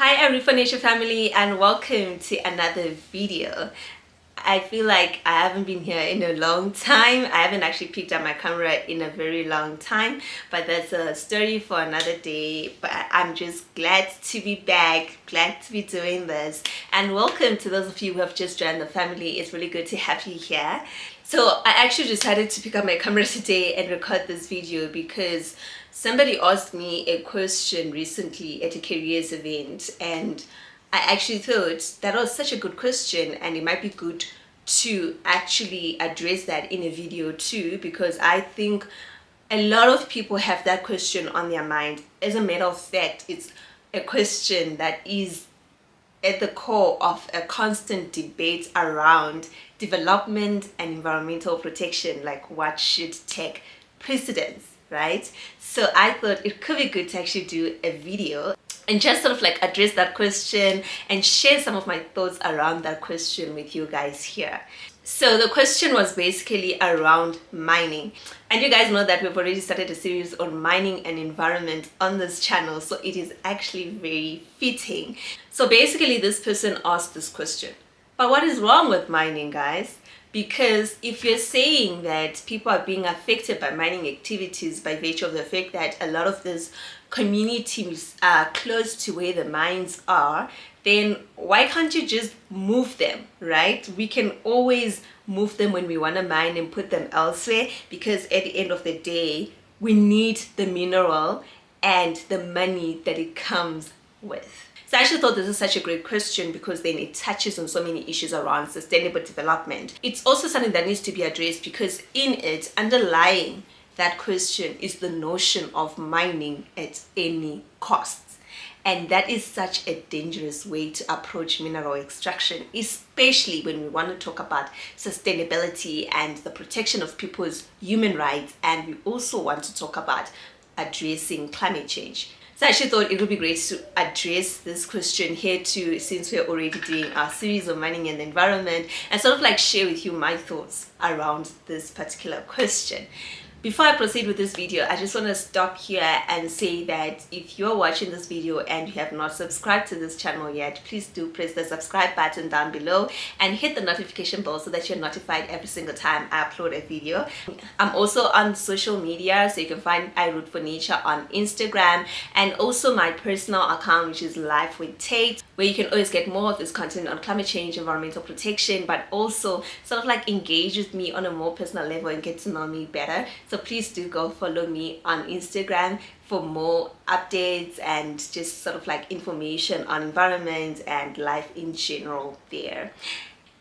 Hi Nature family, and welcome to another video. I feel like I haven't been here in a long time. I haven't actually picked up my camera in a very long time, but that's a story for another day. But I'm just glad to be back, glad to be doing this. And welcome to those of you who have just joined the family. It's really good to have you here. So I actually decided to pick up my camera today and record this video because somebody asked me a question recently at a careers event, and I actually thought that was such a good question and it might be good to actually address that in a video too, because I think a lot of people have that question on their mind. As a matter of fact, it's a question that is at the core of a constant debate around development and environmental protection, like what should take precedence, right? So I thought it could be good to actually do a video and just sort of like address that question and share some of my thoughts around that question with you guys here. So the question was basically around mining, and you guys know that we've already started a series on mining and environment on this channel, so it is actually very fitting. So basically this person asked this question: but what is wrong with mining, guys? Because if you're saying that people are being affected by mining activities by virtue of the fact that a lot of these communities are close to where the mines are, then why can't you just move them, right? We can always move them when we want to mine and put them elsewhere, because at the end of the day, we need the mineral and the money that it comes with. So I actually thought this is such a great question because then it touches on so many issues around sustainable development. It's also something that needs to be addressed because in it, underlying that question is the notion of mining at any cost. And that is such a dangerous way to approach mineral extraction, especially when we want to talk about sustainability and the protection of people's human rights. And we also want to talk about addressing climate change. So I actually thought it would be great to address this question here too, since we're already doing our series on mining and the environment, and sort of like share with you my thoughts around this particular question. Before I proceed with this video, I just want to stop here and say that if you're watching this video and you have not subscribed to this channel yet, please do press the subscribe button down below and hit the notification bell so that you're notified every single time I upload a video. I'm also on social media, so you can find I Root for Nature on Instagram, and also my personal account, which is Life with Tate, where you can always get more of this content on climate change, environmental protection, but also sort of like engage with me on a more personal level and get to know me better. So please do go follow me on Instagram for more updates and just sort of like information on environment and life in general there.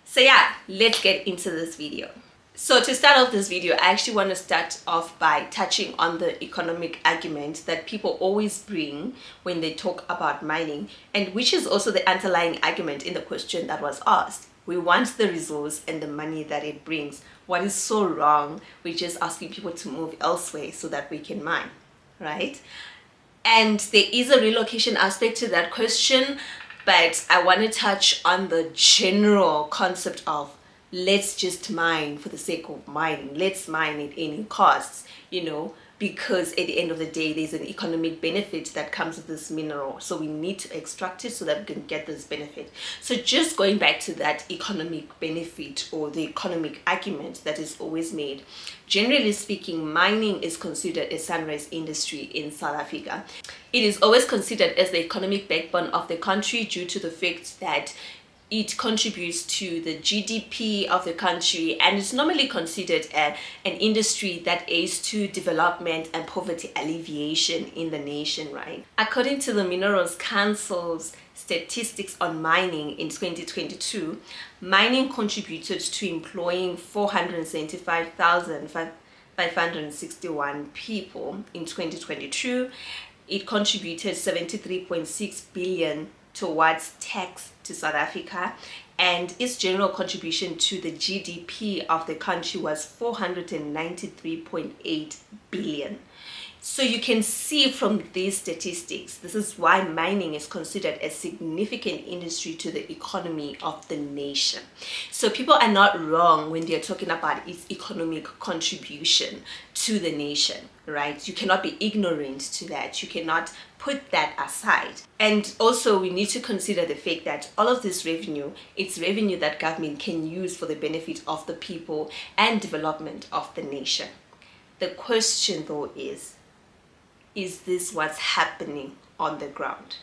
So yeah, let's get into this video. So to start off this video, I actually want to start off by touching on the economic argument that people always bring when they talk about mining, and which is also the underlying argument in the question that was asked. We want the resource and the money that it brings. What is so wrong with just asking people to move elsewhere so that we can mine, right? And there is a relocation aspect to that question, but I want to touch on the general concept of let's just mine for the sake of mining. Let's mine at any costs, because at the end of the day, there's an economic benefit that comes with this mineral. So we need to extract it so that we can get this benefit. So just going back to that economic benefit or the economic argument that is always made, generally speaking, mining is considered a sunrise industry in South Africa. It is always considered as the economic backbone of the country due to the fact that it contributes to the GDP of the country, and it's normally considered an industry that aids to development and poverty alleviation in the nation, right? According to the Minerals Council's statistics on mining in 2022, mining contributed to employing 475,561 people in 2022. It contributed 73.6 billion towards tax to South Africa, and its general contribution to the GDP of the country was 493.8 billion. So you can see from these statistics, this is why mining is considered a significant industry to the economy of the nation. So people are not wrong when they're talking about its economic contribution to the nation, right? You cannot be ignorant to that. You cannot put that aside. And also we need to consider the fact that all of this revenue, it's revenue that government can use for the benefit of the people and development of the nation. The question though is this what's happening on the ground?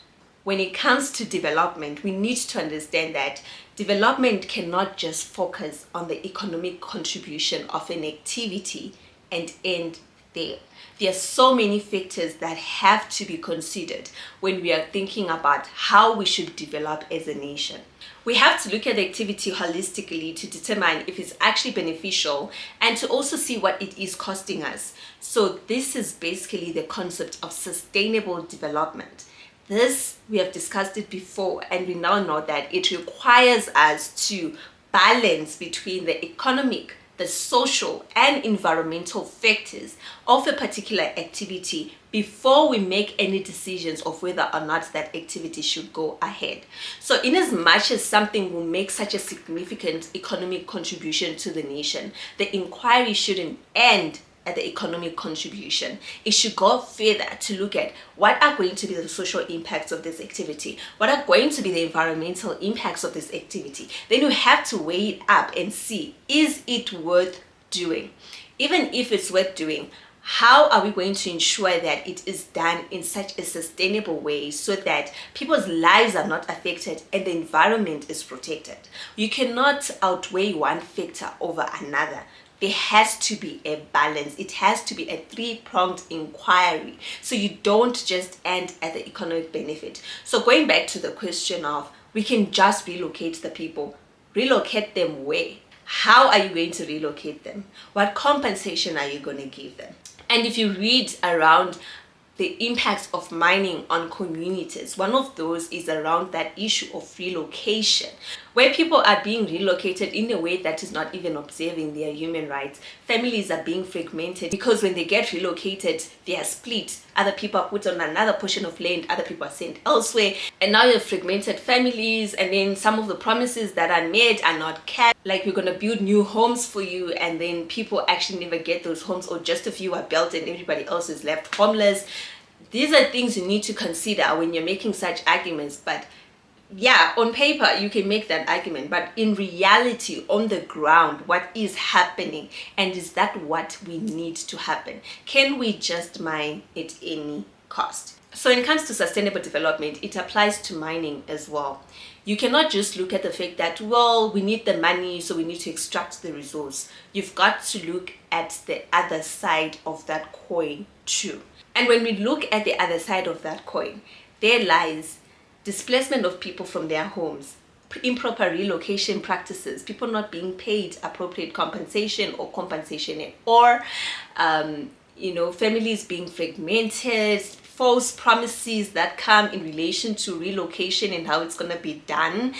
When it comes to development, we need to understand that development cannot just focus on the economic contribution of an activity and end there. There are so many factors that have to be considered when we are thinking about how we should develop as a nation. We have to look at the activity holistically to determine if it's actually beneficial and to also see what it is costing us. So this is basically the concept of sustainable development. This, we have discussed it before, and we now know that it requires us to balance between the economic, the social and environmental factors of a particular activity before we make any decisions of whether or not that activity should go ahead. So in as much as something will make such a significant economic contribution to the nation, the inquiry shouldn't end at the economic contribution. It should go further to look at what are going to be the social impacts of this activity, what are going to be the environmental impacts of this activity. Then you have to weigh it up and see, is it worth doing? Even if it's worth doing, how are we going to ensure that it is done in such a sustainable way so that people's lives are not affected and the environment is protected? You cannot outweigh one factor over another. There has to be a balance. It has to be a three-pronged inquiry. So you don't just end at the economic benefit. So going back to the question of, we can just relocate the people. Relocate them where? How are you going to relocate them? What compensation are you going to give them? And if you read around the impacts of mining on communities, one of those is around that issue of relocation, where people are being relocated in a way that is not even observing their human rights. Families are being fragmented because when they get relocated, they are split. Other people are put on another portion of land, other people are sent elsewhere, and now you have fragmented families, and then some of the promises that are made are not kept. Like, we're going to build new homes for you, and then people actually never get those homes, or just a few are built and everybody else is left homeless. These are things you need to consider when you're making such arguments. But yeah, on paper you can make that argument, but in reality, on the ground, what is happening, and is that what we need to happen? Can we just mine at any cost? So when it comes to sustainable development, it applies to mining as well. You cannot just look at the fact that, well, we need the money, so we need to extract the resource. You've got to look at the other side of that coin too. And when we look at the other side of that coin, there lies displacement of people from their homes, improper relocation practices, people not being paid appropriate compensation or compensation, or families being fragmented, false promises that come in relation to relocation and how it's going to be done,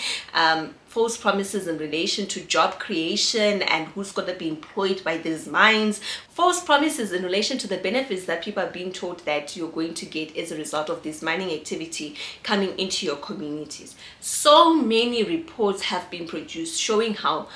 false promises in relation to job creation and who's going to be employed by these mines, false promises in relation to the benefits that people are being told that you're going to get as a result of this mining activity coming into your communities. So many reports have been produced showing how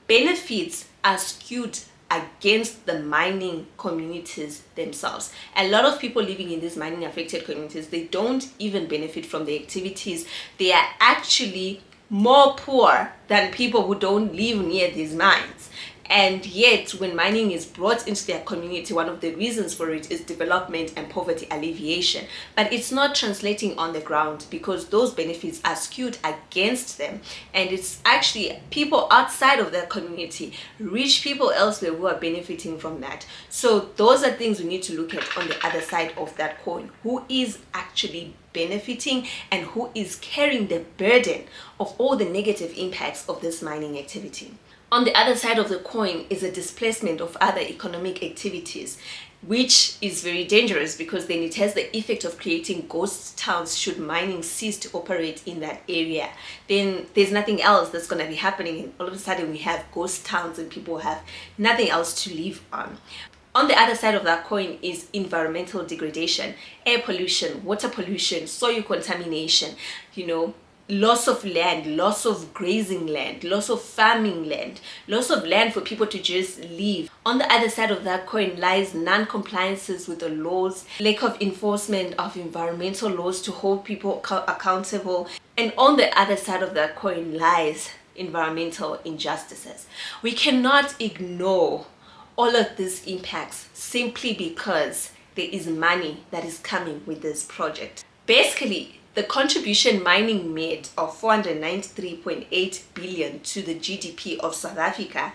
benefits are skewed against the mining communities themselves. A lot of people living in these mining affected communities, they don't even benefit from the activities. They are actually more poor than people who don't live near these mines. And yet, when mining is brought into their community, one of the reasons for it is development and poverty alleviation. But it's not translating on the ground because those benefits are skewed against them. And it's actually people outside of their community, rich people elsewhere, who are benefiting from that. So those are things we need to look at on the other side of that coin. Who is actually benefiting and who is carrying the burden of all the negative impacts of this mining activity? On the other side of the coin is a displacement of other economic activities, which is very dangerous because then it has the effect of creating ghost towns should mining cease to operate in that area. Then there's nothing else that's going to be happening, and all of a sudden we have ghost towns and people have nothing else to live on. On the other side of that coin is environmental degradation, air pollution, water pollution, soil contamination, loss of land, loss of grazing land, loss of farming land, loss of land for people to just live. On the other side of that coin lies non-compliances with the laws, lack of enforcement of environmental laws to hold people accountable. And on the other side of that coin lies environmental injustices. We cannot ignore all of these impacts simply because there is money that is coming with this project. Basically, the contribution mining made of 493.8 billion to the GDP of South Africa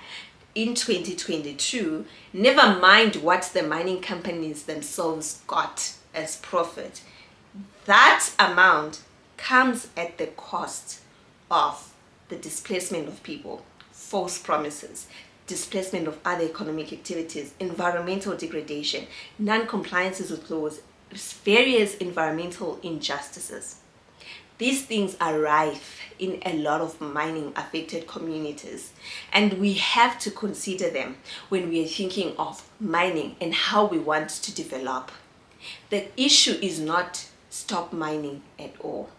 in 2022, never mind what the mining companies themselves got as profit, that amount comes at the cost of the displacement of people, false promises, displacement of other economic activities, environmental degradation, non-compliances with laws, various environmental injustices. These things are rife in a lot of mining affected communities, and we have to consider them when we are thinking of mining and how we want to develop. The issue is not stop mining at all.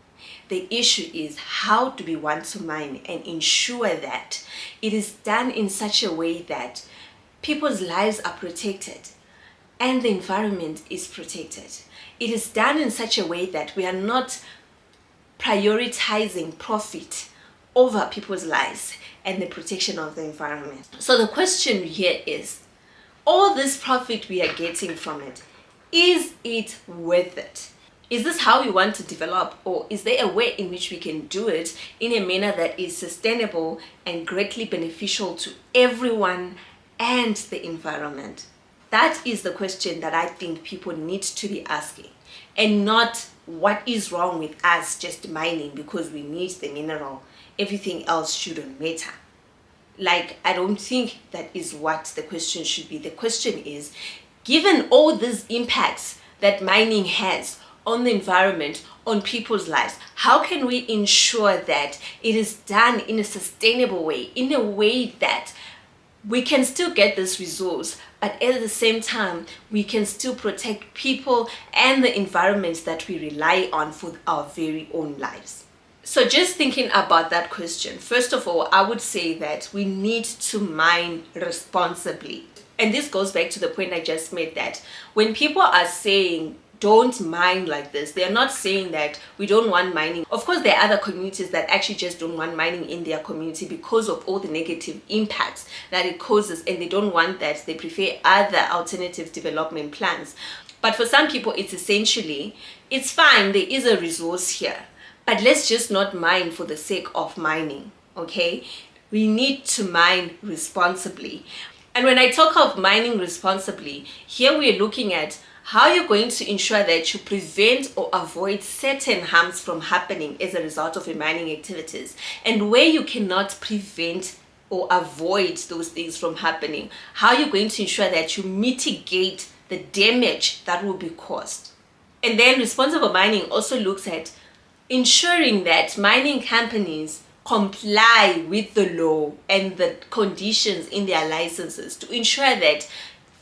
The issue is how do we want to mine and ensure that it is done in such a way that people's lives are protected and the environment is protected. It is done in such a way that we are not prioritizing profit over people's lives and the protection of the environment. So the question here is, all this profit we are getting from it, is it worth it? Is this how we want to develop, or is there a way in which we can do it in a manner that is sustainable and greatly beneficial to everyone and the environment? That is the question that I think people need to be asking, and not what is wrong with us just mining because we need the mineral. Everything else shouldn't matter. I don't think that is what the question should be. The question is, given all these impacts that mining has on the environment, on people's lives, how can we ensure that it is done in a sustainable way, in a way that we can still get this resource, but at the same time, we can still protect people and the environments that we rely on for our very own lives? So just thinking about that question, first of all, I would say that we need to mine responsibly. And this goes back to the point I just made, that when people are saying don't mine like this, they're not saying that we don't want mining. Of course, there are other communities that actually just don't want mining in their community because of all the negative impacts that it causes, and they don't want that. They prefer other alternative development plans. But for some people, it's essentially, it's fine, there is a resource here, but let's just not mine for the sake of mining, okay? We need to mine responsibly. And when I talk of mining responsibly, here we're looking at how you're going to ensure that you prevent or avoid certain harms from happening as a result of your mining activities. And where you cannot prevent or avoid those things from happening, how you're going to ensure that you mitigate the damage that will be caused. And then responsible mining also looks at ensuring that mining companies comply with the law and the conditions in their licenses to ensure that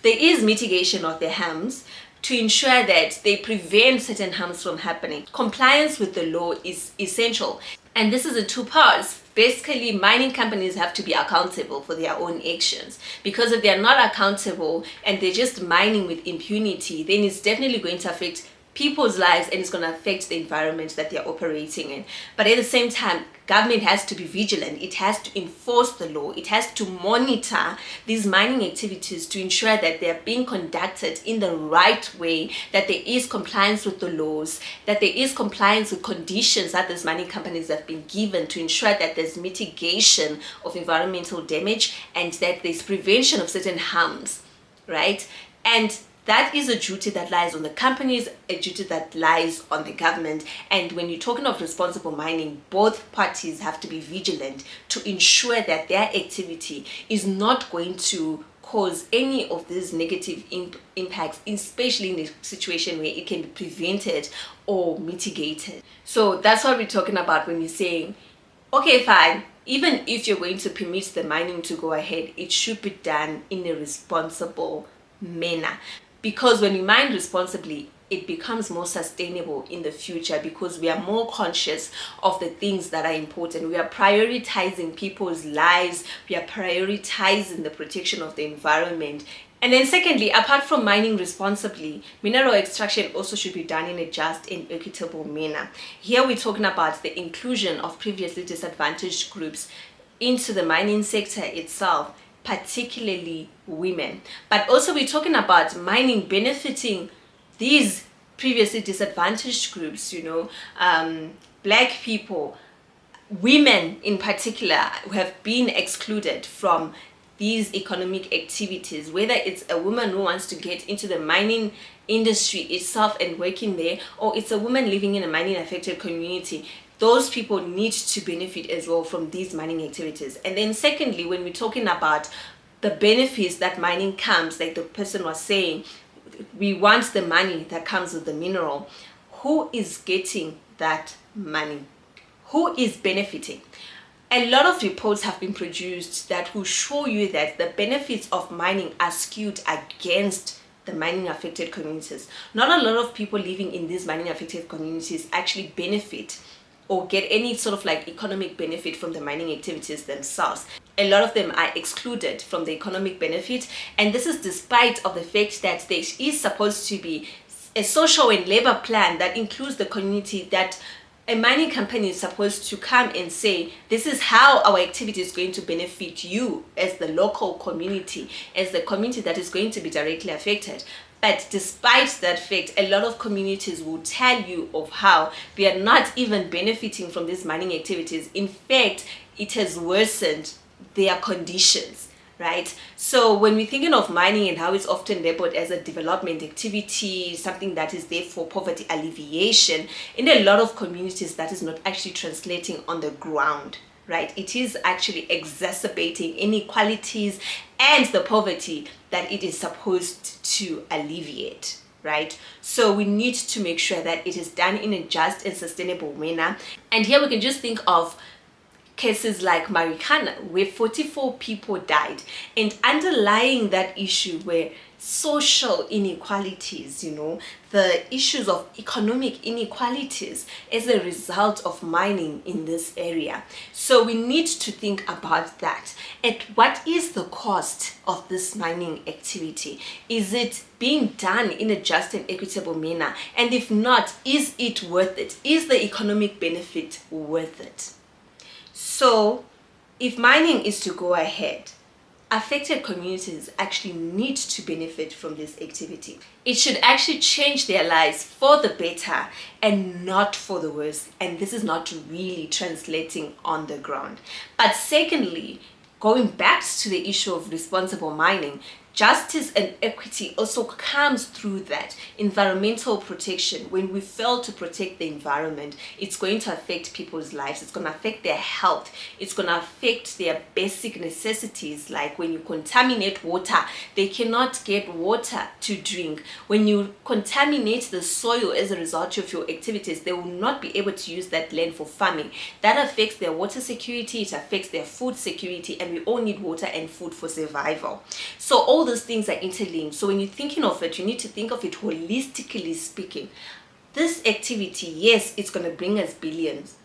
there is mitigation of the harms, to ensure that they prevent certain harms from happening. Compliance with the law is essential. And this is in two parts. Basically, mining companies have to be accountable for their own actions, because if they're not accountable and they're just mining with impunity, then it's definitely going to affect people's lives and it's going to affect the environment that they're operating in. But at the same time, government has to be vigilant. It has to enforce the law. It has to monitor these mining activities to ensure that they're being conducted in the right way, that there is compliance with the laws, that there is compliance with conditions that these mining companies have been given to ensure that there's mitigation of environmental damage and that there's prevention of certain harms, right? And that is a duty that lies on the companies, a duty that lies on the government. And when you're talking of responsible mining, both parties have to be vigilant to ensure that their activity is not going to cause any of these negative impacts, especially in a situation where it can be prevented or mitigated. So that's what we're talking about when you're saying, okay, fine, even if you're going to permit the mining to go ahead, it should be done in a responsible manner. Because when we mine responsibly, it becomes more sustainable in the future because we are more conscious of the things that are important. We are prioritizing people's lives, we are prioritizing the protection of the environment. And then secondly, apart from mining responsibly, mineral extraction also should be done in a just and equitable manner. Here we're talking about the inclusion of previously disadvantaged groups into the mining sector itself, particularly women. But also we're talking about mining benefiting these previously disadvantaged groups, black people, women in particular, who have been excluded from these economic activities, whether it's a woman who wants to get into the mining industry itself and working there, or it's a woman living in a mining affected community. Those people need to benefit as well from these mining activities. And then secondly, when we're talking about the benefits that mining comes, like the person was saying, we want the money that comes with the mineral. Who is getting that money? Who is benefiting? A lot of reports have been produced that will show you that the benefits of mining are skewed against the mining affected communities. Not a lot of people living in these mining affected communities actually benefit or get any sort of like economic benefit from the mining activities themselves. A lot of them are excluded from the economic benefit, and this is despite of the fact that there is supposed to be a social and labor plan that includes the community, that a mining company is supposed to come and say, this is how our activity is going to benefit you as the local community, as the community that is going to be directly affected. But despite that fact, a lot of communities will tell you of how they are not even benefiting from these mining activities. In fact, it has worsened their conditions, right? So when we're thinking of mining and how it's often labeled as a development activity, something that is there for poverty alleviation, in a lot of communities that is not actually translating on the ground, right? It is actually exacerbating inequalities and the poverty that it is supposed to alleviate, right? So we need to make sure that it is done in a just and sustainable manner. And here we can just think of cases like Marikana, where 44 people died, and underlying that issue were social inequalities, the issues of economic inequalities as a result of mining in this area. So we need to think about that. And what is the cost of this mining activity? Is it being done in a just and equitable manner? And if not, is it worth it? Is the economic benefit worth it? So if mining is to go ahead, affected communities actually need to benefit from this activity. It should actually change their lives for the better and not for the worse. And this is not really translating on the ground. But secondly, going back to the issue of responsible mining, justice and equity also comes through that. Environmental protection, when we fail to protect the environment, it's going to affect people's lives. It's going to affect their health. It's going to affect their basic necessities. Like when you contaminate water, they cannot get water to drink. When you contaminate the soil as a result of your activities, they will not be able to use that land for farming. That affects their water security, it affects their food security, and we all need water and food for survival. So all those things are interlinked. So when you're thinking of it, you need to think of it holistically speaking. This activity, yes, it's going to bring us billions,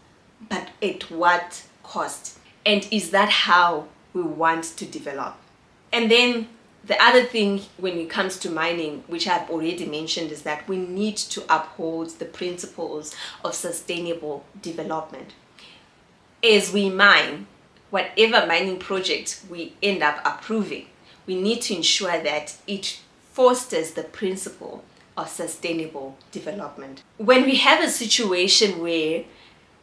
but at what cost? And is that how we want to develop? And then the other thing when it comes to mining, which I've already mentioned, is that we need to uphold the principles of sustainable development. As we mine, whatever mining project we end up approving, we need to ensure that it fosters the principle of sustainable development. When we have a situation where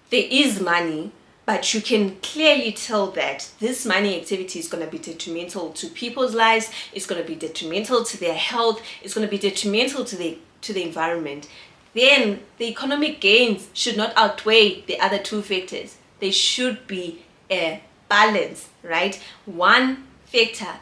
there is money, but you can clearly tell that this mining activity is going to be detrimental to people's lives, it's going to be detrimental to their health, it's going to be detrimental to the environment, then the economic gains should not outweigh the other two factors. There should be a balance, right? One factor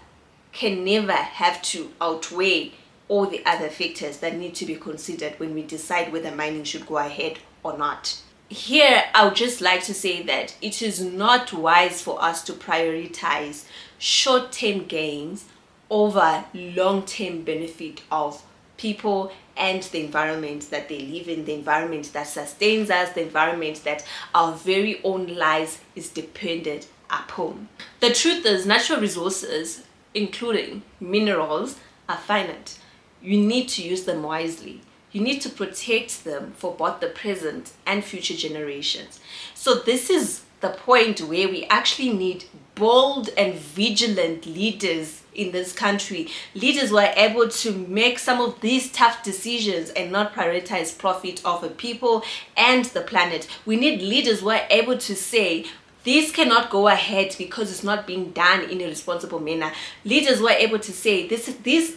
can never have to outweigh all the other factors that need to be considered when we decide whether mining should go ahead or not. Here, I would just like to say that it is not wise for us to prioritize short-term gains over long-term benefit of people and the environment that they live in, the environment that sustains us, the environment that our very own lives is dependent upon. The truth is, natural resources, including minerals, are finite. You need to use them wisely. You need to protect them for both the present and future generations. So this is the point where we actually need bold and vigilant leaders in this country, leaders who are able to make some of these tough decisions and not prioritize profit of the people and the planet. We need leaders who are able to say, this cannot go ahead because it's not being done in a responsible manner. Leaders were able to say this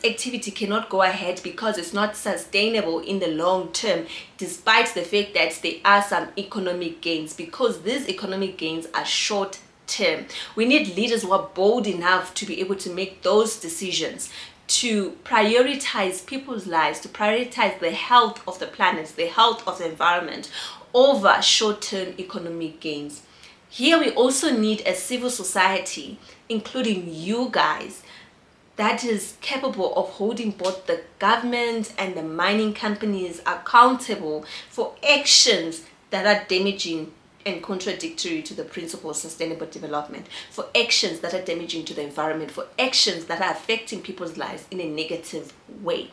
activity cannot go ahead because it's not sustainable in the long term, despite the fact that there are some economic gains, because these economic gains are short term. We need leaders who are bold enough to be able to make those decisions, to prioritize people's lives, to prioritize the health of the planet, the health of the environment over short-term economic gains. Here we also need a civil society, including you guys, that is capable of holding both the government and the mining companies accountable for actions that are damaging and contradictory to the principle of sustainable development, for actions that are damaging to the environment, for actions that are affecting people's lives in a negative way.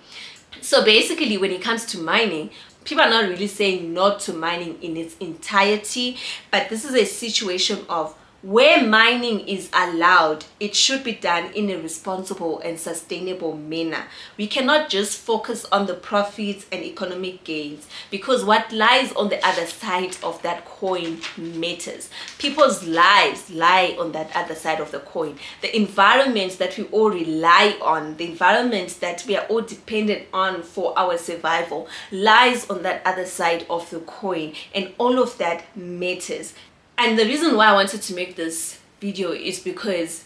So basically, when it comes to mining, people are not really saying no to mining in its entirety, but this is a situation of where mining is allowed, it should be done in a responsible and sustainable manner. We cannot just focus on the profits and economic gains, because what lies on the other side of that coin matters. People's lives lie on that other side of the coin. The environment that we all rely on, the environment that we are all dependent on for our survival, lies on that other side of the coin, and all of that matters. And the reason why I wanted to make this video is because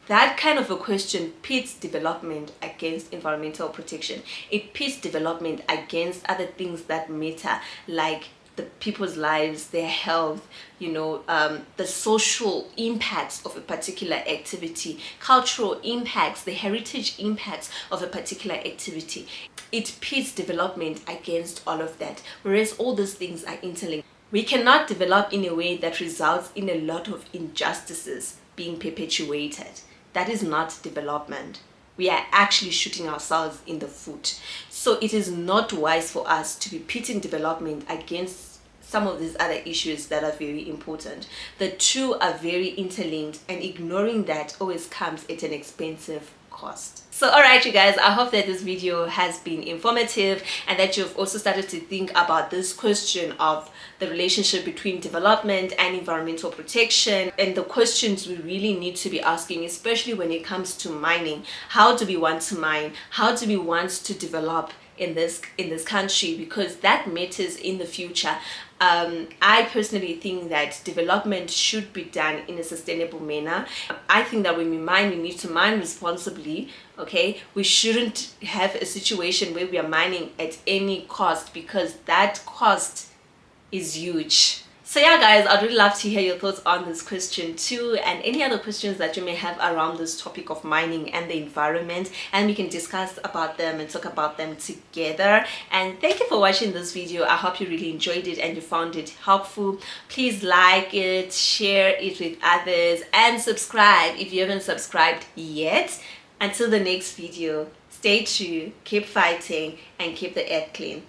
that kind of a question pits development against environmental protection. It pits development against other things that matter, like the people's lives, their health, the social impacts of a particular activity, cultural impacts, the heritage impacts of a particular activity. It pits development against all of that, whereas all those things are interlinked. We cannot develop in a way that results in a lot of injustices being perpetuated. That is not development. We are actually shooting ourselves in the foot. So it is not wise for us to be pitting development against some of these other issues that are very important. The two are very interlinked, and ignoring that always comes at an expensive cost. So alright you guys, I hope that this video has been informative and that you've also started to think about this question of the relationship between development and environmental protection, and the questions we really need to be asking, especially when it comes to mining. How do we want to mine? How do we want to develop in this country? Because that matters in the future. I personally think that development should be done in a sustainable manner. I think that when we mine, we need to mine responsibly. Okay, we shouldn't have a situation where we are mining at any cost, because that cost is huge. So yeah guys, I'd really love to hear your thoughts on this question too, and any other questions that you may have around this topic of mining and the environment, and we can discuss about them and talk about them together. And thank you for watching this video. I hope you really enjoyed it and you found it helpful. Please like it, share it with others, and subscribe if you haven't subscribed yet. Until the next video, stay true, keep fighting, and keep the earth clean.